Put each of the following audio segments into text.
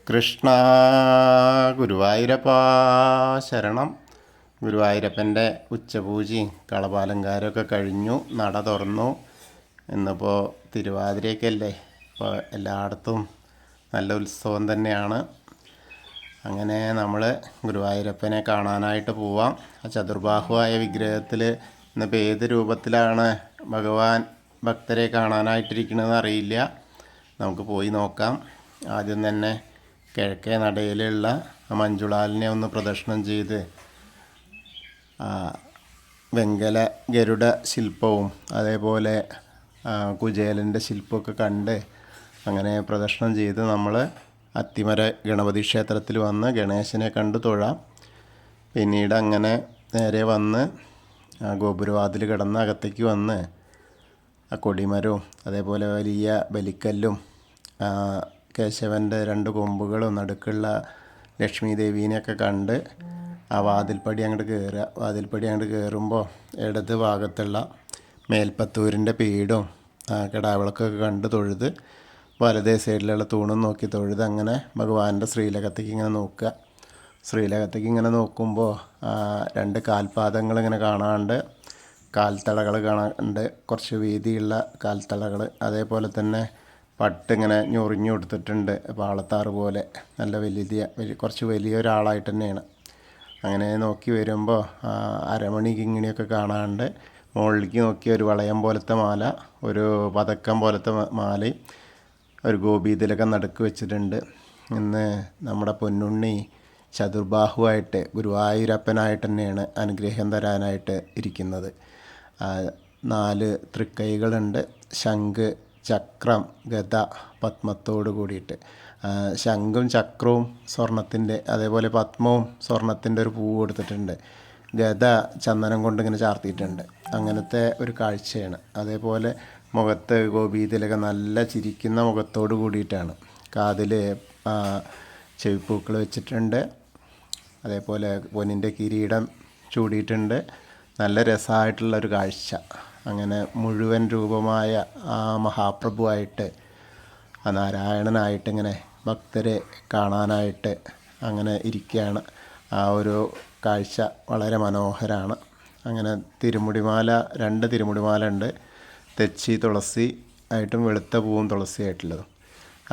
കൃഷ്ണ ഗുരുവായൂരപ്പ ശരണം. ഗുരുവായൂരപ്പൻ്റെ ഉച്ചപൂജയും കളഭാലങ്കാരമൊക്കെ കഴിഞ്ഞു, നട തുറന്നു. ഇന്നിപ്പോൾ തിരുവാതിരയൊക്കെയല്ലേ, ഇപ്പോൾ എല്ലായിടത്തും നല്ല ഉത്സവം തന്നെയാണ്. അങ്ങനെ നമ്മൾ ഗുരുവായൂരപ്പനെ കാണാനായിട്ട് പോവാം. ആ ചതുർബാഹുവായ വിഗ്രഹത്തിൽ ഇന്നിപ്പോൾ ഏത് രൂപത്തിലാണ് ഭഗവാൻ ഭക്തരെ കാണാനായിട്ടിരിക്കണമെന്ന് അറിയില്ല. നമുക്ക് പോയി നോക്കാം. ആദ്യം തന്നെ കിഴക്കേ നടയിലുള്ള മഞ്ജുളാലിനെ ഒന്ന് പ്രദക്ഷിണം ചെയ്ത് വെങ്കല ഗരുഡ ശില്പവും അതേപോലെ കുചേലൻ്റെ ശില്പമൊക്കെ കണ്ട് അങ്ങനെ പ്രദക്ഷിണം ചെയ്ത് നമ്മൾ അത്തിമര ഗണപതി ക്ഷേത്രത്തിൽ വന്ന് ഗണേശനെ കണ്ട് തൊഴാം. പിന്നീട് അങ്ങനെ നേരെ വന്ന് ഗോപുരവാതിൽ കിടന്ന് അകത്തേക്ക് വന്ന് ആ കൊടിമരവും അതേപോലെ വലിയ ബലിക്കല്ലും കേശവൻ്റെ 2 കൊമ്പുകളും നടുക്കുള്ള ലക്ഷ്മി ദേവീനെയൊക്കെ കണ്ട് ആ വാതിൽപ്പടി അങ്ങോട്ട് കയറുക. വാതിൽപ്പടി അങ്ങോട്ട് കയറുമ്പോൾ ഇടത് ഭാഗത്തുള്ള മേൽപ്പത്തൂരിൻ്റെ പീഠവും കിടാവിളക്കൊക്കെ കണ്ട് തൊഴുത് വലതേ സൈഡിലുള്ള തൂണും നോക്കി തൊഴുത് അങ്ങനെ ഭഗവാന്റെ ശ്രീലകത്തേക്ക് ഇങ്ങനെ നോക്കുക. ശ്രീലകത്തേക്ക് ഇങ്ങനെ നോക്കുമ്പോൾ 2 കാൽപാദങ്ങൾ ഇങ്ങനെ കാണാണ്ട്, കാൽത്തളകൾ കാണാണ്ട്, കുറച്ച് വീതിയുള്ള കാൽത്തളകൾ, അതേപോലെ തന്നെ പട്ടിങ്ങനെ ഞൊറിഞ്ഞു കൊടുത്തിട്ടുണ്ട് പാളത്താറ് പോലെ. നല്ല കുറച്ച് വലിയൊരാളായിട്ട് തന്നെയാണ്. അങ്ങനെ നോക്കി വരുമ്പോൾ അരമണി കിങ്ങിണിയൊക്കെ കാണാണ്ട്, മുകളിലേക്ക് നോക്കി ഒരു വളയം പോലത്തെ മാല, ഒരു പതക്കം പോലത്തെ മാലയും ഒരു ഗോപീതിലൊക്കെ നടുക്ക് വെച്ചിട്ടുണ്ട്. ഇന്ന് നമ്മുടെ പൊന്നുണ്ണി ചതുർബാഹുവായിട്ട് ഗുരുവായൂരപ്പനായിട്ട് തന്നെയാണ് അനുഗ്രഹം തരാനായിട്ട് ഇരിക്കുന്നത്. 4 തൃക്കൈകളുണ്ട്. ശംഖ്, ചക്രം, ഗദ, പത്മത്തോട് കൂടിയിട്ട്. ശംഖും ചക്രവും സ്വർണത്തിൻ്റെ, അതേപോലെ പത്മവും സ്വർണത്തിൻ്റെ ഒരു പൂവ് കൊടുത്തിട്ടുണ്ട്. ഗദ ചന്ദനം കൊണ്ട് ഇങ്ങനെ ചാർത്തിയിട്ടുണ്ട്. അങ്ങനത്തെ ഒരു കാഴ്ചയാണ്. അതേപോലെ മുഖത്ത് ഗോപീതിലൊക്കെ നല്ല ചിരിക്കുന്ന മുഖത്തോട് കൂടിയിട്ടാണ്. കാതിൽ ചെവിപ്പൂക്കൾ വെച്ചിട്ടുണ്ട്. അതേപോലെ പൊന്നിൻ്റെ കിരീടം ചൂടിയിട്ടുണ്ട്. നല്ല രസമായിട്ടുള്ളൊരു കാഴ്ച. അങ്ങനെ മുഴുവൻ രൂപമായ ആ മഹാപ്രഭുവായിട്ട്, ആ നാരായണനായിട്ട് ഇങ്ങനെ ഭക്തരെ കാണാനായിട്ട് അങ്ങനെ ഇരിക്കുകയാണ്. ആ ഒരു കാഴ്ച വളരെ മനോഹരമാണ്. അങ്ങനെ തിരുമുടിമാല, 2 തിരുമുടിമാല ഉണ്ട്. തെച്ചി തുളസി ആയിട്ടും വെളുത്ത പൂവും തുളസി ആയിട്ടുള്ളതും.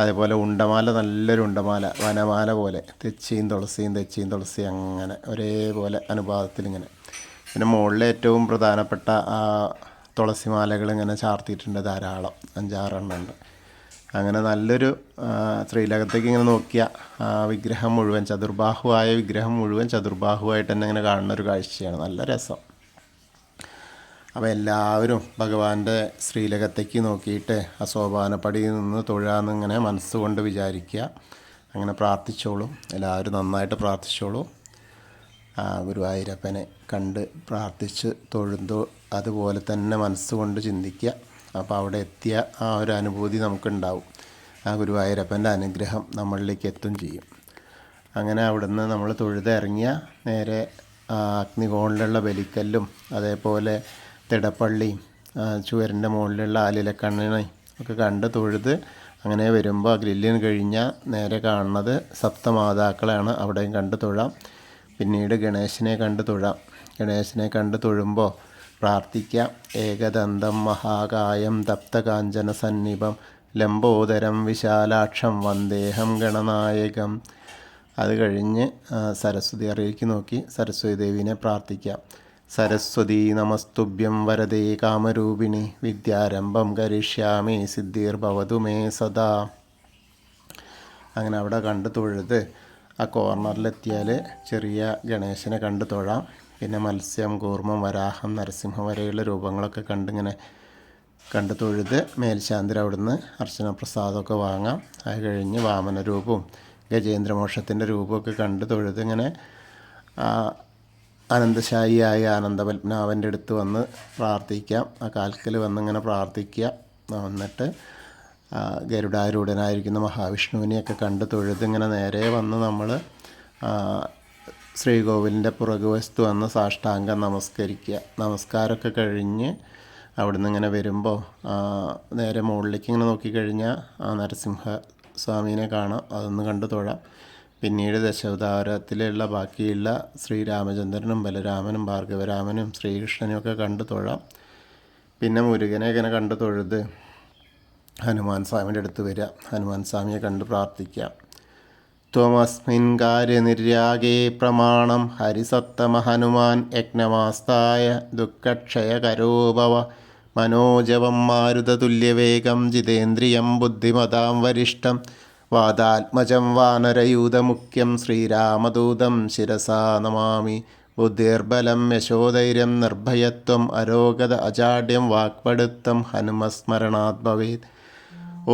അതേപോലെ ഉണ്ടമാല, നല്ലൊരു ഉണ്ടമാല, വനമാല പോലെ, തെച്ചിയും തുളസിയും അങ്ങനെ ഒരേപോലെ അനുപാതത്തിലിങ്ങനെ. പിന്നെ മുകളിൽ ഏറ്റവും പ്രധാനപ്പെട്ട ആ തുളസിമാലകൾ ഇങ്ങനെ ചാർത്തിയിട്ടുണ്ട് ധാരാളം, 5-6 എണ്ണം ഉണ്ട്. അങ്ങനെ നല്ലൊരു ശ്രീലകത്തേക്ക് ഇങ്ങനെ നോക്കിയ വിഗ്രഹം മുഴുവൻ ചതുർബാഹുവായ വിഗ്രഹം മുഴുവൻ ചതുർബാഹുവായിട്ട് തന്നെ ഇങ്ങനെ കാണുന്ന ഒരു കാഴ്ചയാണ്. നല്ല രസം. അപ്പോൾ എല്ലാവരും ഭഗവാന്റെ ശ്രീലകത്തേക്ക് നോക്കിയിട്ട് ആ സോപാനപ്പടിയിൽ നിന്ന് തൊഴാന്നിങ്ങനെ മനസ്സുകൊണ്ട് വിചാരിക്കുക. അങ്ങനെ പ്രാർത്ഥിച്ചോളൂ. എല്ലാവരും നന്നായിട്ട് പ്രാർത്ഥിച്ചോളൂ. ഗുരുവായൂരപ്പനെ കണ്ട് പ്രാർത്ഥിച്ച് തൊഴുന്തോ അതുപോലെ തന്നെ മനസ്സുകൊണ്ട് ചിന്തിക്കുക. അപ്പോൾ അവിടെ എത്തിയ ആ ഒരു അനുഭൂതി നമുക്കുണ്ടാവും. ആ ഗുരുവായൂരപ്പൻ്റെ അനുഗ്രഹം നമ്മളിലേക്ക് എത്തും ചെയ്യും. അങ്ങനെ അവിടുന്ന് നമ്മൾ തൊഴുതിറങ്ങിയ നേരെ അഗ്നികോണിലുള്ള ബലിക്കല്ലും അതേപോലെ തിടപ്പള്ളിയും ചുവരിൻ്റെ മുകളിലുള്ള ആലിലക്കണ്ണനെയും ഒക്കെ കണ്ട് തൊഴുത് അങ്ങനെ വരുമ്പോൾ ഗ്രില്ലിന് കഴിഞ്ഞാൽ നേരെ കാണുന്നത് സപ്തമാതാക്കളാണ്. അവിടെയും കണ്ട് തൊഴാം. പിന്നീട് ഗണേശനെ കണ്ട് തൊഴാം. ഗണേശനെ കണ്ട് തൊഴുമ്പോൾ പ്രാർത്ഥിക്കാം. ഏകദന്തം മഹാകായം തപ്തകാഞ്ചന സന്നിഭം ലംബോദരം വിശാലാക്ഷം വന്ദേഹം ഗണനായകം. അത് കഴിഞ്ഞ് സരസ്വതി അറിയിലേക്ക് നോക്കി സരസ്വതി ദേവീനെ പ്രാർത്ഥിക്കാം. സരസ്വതി നമസ്തുഭ്യം വരദേ കാമരൂപിണി വിദ്യാരംഭം കരിഷ്യാമി സിദ്ധിർഭവതു മേ സദാ. അങ്ങനെ അവിടെ കണ്ട് തൊഴുത് ആ കോർണറിലെത്തിയാൽ ചെറിയ ഗണേശനെ കണ്ട് തൊഴാം. പിന്നെ മത്സ്യം, കൂർമ്മം, വരാഹം, നരസിംഹം വരെയുള്ള രൂപങ്ങളൊക്കെ കണ്ടിങ്ങനെ കണ്ട് തൊഴുത് മേൽശാന്തി അവിടുന്ന് അർച്ചന പ്രസാദമൊക്കെ വാങ്ങാം. അത് കഴിഞ്ഞ് വാമന രൂപവും ഗജേന്ദ്രമോക്ഷത്തിൻ്റെ രൂപമൊക്കെ കണ്ട് തൊഴുത് ഇങ്ങനെ അനന്തശായിയായ ആനന്ദപത്മനാഭൻ്റെ അടുത്ത് വന്ന് പ്രാർത്ഥിക്കാം. ആ കാൽക്കൽ വന്നിങ്ങനെ പ്രാർത്ഥിക്കുക. എന്നിട്ട് ഗരുഡാരൂഢനായിരിക്കുന്ന മഹാവിഷ്ണുവിനെയൊക്കെ കണ്ട് തൊഴുത് ഇങ്ങനെ നേരെ വന്ന് നമ്മൾ ശ്രീകോവിലിൻ്റെ പുറകുവശത്ത് വന്ന് സാഷ്ടാംഗം നമസ്കരിക്കുക. നമസ്കാരമൊക്കെ കഴിഞ്ഞ് അവിടുന്ന് ഇങ്ങനെ വരുമ്പോൾ നേരെ മുകളിലേക്ക് ഇങ്ങനെ നോക്കിക്കഴിഞ്ഞാൽ നരസിംഹ സ്വാമീനെ കാണാം, അതൊന്ന് കണ്ടു തൊഴാം. പിന്നീട് ദശാവതാരത്തിലുള്ള ബാക്കിയുള്ള ശ്രീരാമചന്ദ്രനും ബലരാമനും ഭാർഗവരാമനും ശ്രീകൃഷ്ണനും ഒക്കെ കണ്ടു തൊഴാം. പിന്നെ മുരുകനെ ഇങ്ങനെ കണ്ടു തൊഴുത് ഹനുമാൻ സ്വാമിയുടെ അടുത്ത് വരിക, ഹനുമാൻ സ്വാമിയെ കണ്ട് പ്രാർത്ഥിക്കാം. ത്വമസ്മിൻ കാര്യനിര്യാഗേ പ്രമാണം ഹരിസത്തമ ഹനുമാൻ യജ്ഞമാസ്തായ ദുഃഖക്ഷയകരോ ഭവ മനോജവം മാരുതതുല്യവേഗം ജിതേന്ദ്രിയം ബുദ്ധിമതാം വരിഷ്ഠം വാദാത്മജം വാനരയൂതമുഖ്യം ശ്രീരാമദൂതം ശിരസാ നമാമി. ബുദ്ധിർബലം യശോധൈര്യം നിർഭയത്വം അരോഗത അജാഡ്യം വാക്പടുത്തം ഹനുമസ്മരണാത് ഭവേത്.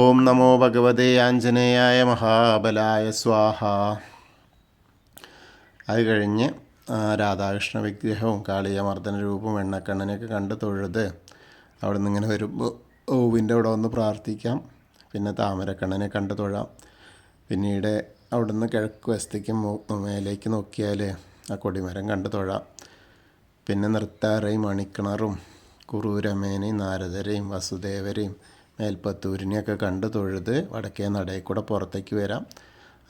ഓം നമോ ഭഗവതേ ആഞ്ജനേയായ മഹാബലായ സ്വാഹ. അത് കഴിഞ്ഞ് രാധാകൃഷ്ണ വിഗ്രഹവും കാളിയമർദ്ദന രൂപവും എണ്ണക്കണ്ണനെയൊക്കെ കണ്ട് തൊഴുത് അവിടെ നിന്ന് ഇങ്ങനെ വരുമ്പോൾ ഓവിൻ്റെ അവിടെ വന്ന് പ്രാർത്ഥിക്കാം. പിന്നെ താമരക്കണ്ണനെ കണ്ട് തൊഴാം. പിന്നീട് അവിടെ നിന്ന് കിഴക്ക് വശത്തേക്ക് മേലേക്ക് നോക്കിയാൽ ആ കൊടിമരം കണ്ട് തൊഴാം. പിന്നെ നൃത്താറയും മണിക്കിണറും കുറൂരമേനെയും നാരദരെയും വസുദേവരെയും മേൽപ്പത്തൂരിനെയൊക്കെ കണ്ട് തൊഴുത് വടക്കേ നടയിൽ കൂടെ പുറത്തേക്ക് വരാം.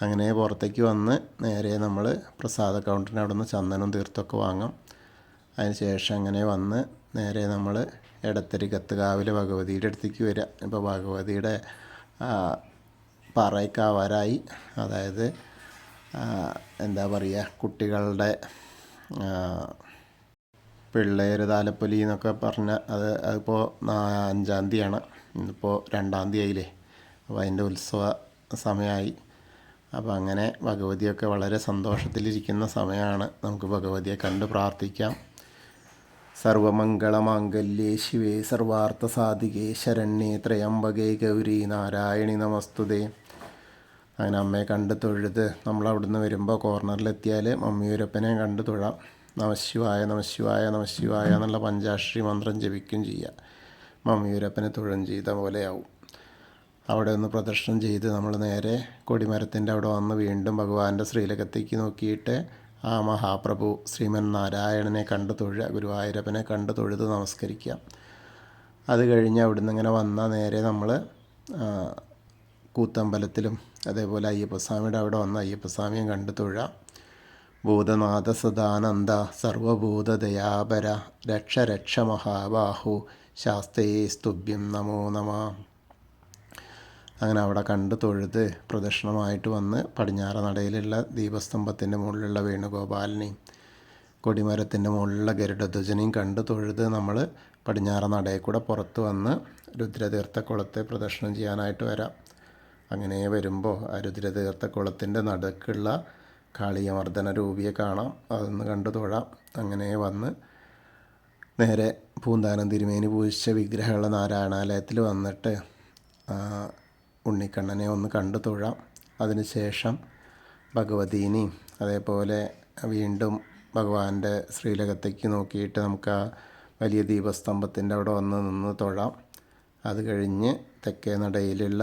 അങ്ങനെ പുറത്തേക്ക് വന്ന് നേരെ നമ്മൾ പ്രസാദ കൗണ്ടറിന് അവിടെ നിന്ന് ചന്ദനം തീർത്തൊക്കെ വാങ്ങാം. അതിന് ശേഷം അങ്ങനെ വന്ന് നേരെ നമ്മൾ എടത്തരികത്തുകാവിലെ ഭഗവതിയുടെ അടുത്തേക്ക് വരിക. ഇപ്പോൾ ഭഗവതിയുടെ പറയ്ക്കാവാറായി, അതായത് എന്താ പറയുക, കുട്ടികളുടെ പിള്ളേർ താലപ്പൊലി എന്നൊക്കെ പറഞ്ഞാൽ അതിപ്പോൾ 5-ാം തീയതിയാണ്, ഇന്നിപ്പോൾ 2-ാം തീയതി ആയില്ലേ. അപ്പോൾ അതിൻ്റെ ഉത്സവ സമയമായി. അപ്പോൾ അങ്ങനെ ഭഗവതിയൊക്കെ വളരെ സന്തോഷത്തിലിരിക്കുന്ന സമയമാണ്. നമുക്ക് ഭഗവതിയെ കണ്ട് പ്രാർത്ഥിക്കാം. സർവമംഗളമാംഗല്യേ ശിവേ സർവാർത്ഥസാധികേ ശരണ്യേ ത്രയംബകേ ഗൗരി നാരായണി നമസ്തുതേ. അങ്ങനെ അമ്മയെ കണ്ട് തൊഴുത് നമ്മളവിടുന്ന് വരുമ്പോൾ കോർണറിലെത്തിയാൽ മമ്മിയൂരപ്പനെ കണ്ട് തൊഴാം. നമശിവായ നമശിവായ നമശിവായ എന്നുള്ള പഞ്ചാക്ഷരി മന്ത്രം ജപിക്കുകയും ചെയ്യുക. മമ്മിയൂരപ്പനെ തൊഴും ചെയ്ത പോലെയാവും. അവിടെ ഒന്ന് പ്രദർശനം ചെയ്ത് നമ്മൾ നേരെ കൊടിമരത്തിൻ്റെ അവിടെ വന്ന് വീണ്ടും ഭഗവാന്റെ ശ്രീലകത്തേക്ക് നോക്കിയിട്ട് ആ മഹാപ്രഭു ശ്രീമൻ നാരായണനെ കണ്ട് തൊഴുക, ഗുരുവായൂരപ്പനെ കണ്ട് തൊഴുത് നമസ്കരിക്കാം. അത് കഴിഞ്ഞ് അവിടുന്ന് ഇങ്ങനെ വന്നാൽ നേരെ നമ്മൾ കൂത്തമ്പലത്തിലും അതേപോലെ അയ്യപ്പസ്വാമിയുടെ അവിടെ വന്ന് അയ്യപ്പസ്വാമിയും കണ്ട് തൊഴുക. ഭൂതനാഥ സദാനന്ദ സർവഭൂതദയാപര രക്ഷ രക്ഷ മഹാബാഹു ശാസ്തേ സ്തുഭ്യം നമോ നമ. അങ്ങനെ അവിടെ കണ്ട് തൊഴുത് പ്രദക്ഷിണമായിട്ട് വന്ന് പടിഞ്ഞാറ നടയിലുള്ള ദീപസ്തംഭത്തിൻ്റെ മുകളിലുള്ള വേണുഗോപാലിനെയും കൊടിമരത്തിൻ്റെ മുകളിലുള്ള ഗരുഡധ്വജനെയും കണ്ട് തൊഴുത് നമ്മൾ പടിഞ്ഞാറ നടയിൽ കൂടെ പുറത്ത് വന്ന് രുദ്രതീർത്ഥക്കുളത്തെ പ്രദക്ഷിണം ചെയ്യാനായിട്ട് വരാം. അങ്ങനെ വരുമ്പോൾ ആ രുദ്രതീർത്ഥക്കുളത്തിൻ്റെ നടുക്കുള്ള കാളിയമർദ്ദന രൂപിയെ കാണാം, അതൊന്ന് കണ്ടു തൊഴാം. അങ്ങനെ വന്ന് നേരെ പൂന്താനം തിരുമേനി പൂജിച്ച വിഗ്രഹമുള്ള നാരായണാലയത്തിൽ വന്നിട്ട് ഉണ്ണിക്കണ്ണനെ ഒന്ന് കണ്ടു തൊഴാം. അതിനുശേഷം ഭഗവതീനെയും അതേപോലെ വീണ്ടും ഭഗവാന്റെ ശ്രീലകത്തേക്ക് നോക്കിയിട്ട് നമുക്ക് ആ വലിയ ദീപസ്തംഭത്തിൻ്റെ അവിടെ വന്ന് നിന്ന് തൊഴാം. അത് കഴിഞ്ഞ് തെക്കേ നടയിലുള്ള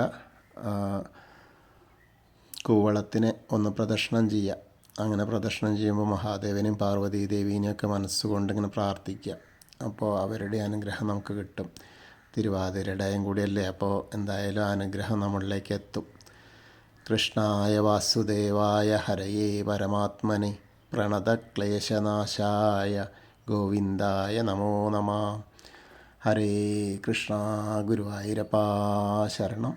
കൂവളത്തിനെ ഒന്ന് പ്രദക്ഷിണം ചെയ്യുക. അങ്ങനെ പ്രദക്ഷിണം ചെയ്യുമ്പോൾ മഹാദേവനെയും പാർവതീദേവീനെയൊക്കെ മനസ്സുകൊണ്ട് ഇങ്ങനെ പ്രാർത്ഥിക്കുക. അപ്പോൾ അവരുടെ അനുഗ്രഹം നമുക്ക് കിട്ടും. തിരുവാതിരയുടെയും കൂടിയല്ലേ, അപ്പോൾ എന്തായാലും അനുഗ്രഹം നമ്മളിലേക്ക് എത്തും. കൃഷ്ണായ വാസുദേവായ ഹരയേ പരമാത്മനെ പ്രണതക്ലേശനാശായ ഗോവിന്ദായ നമോ നമ. ഹരേ കൃഷ്ണ. ഗുരുവായൂരപ്പാ ശരണം.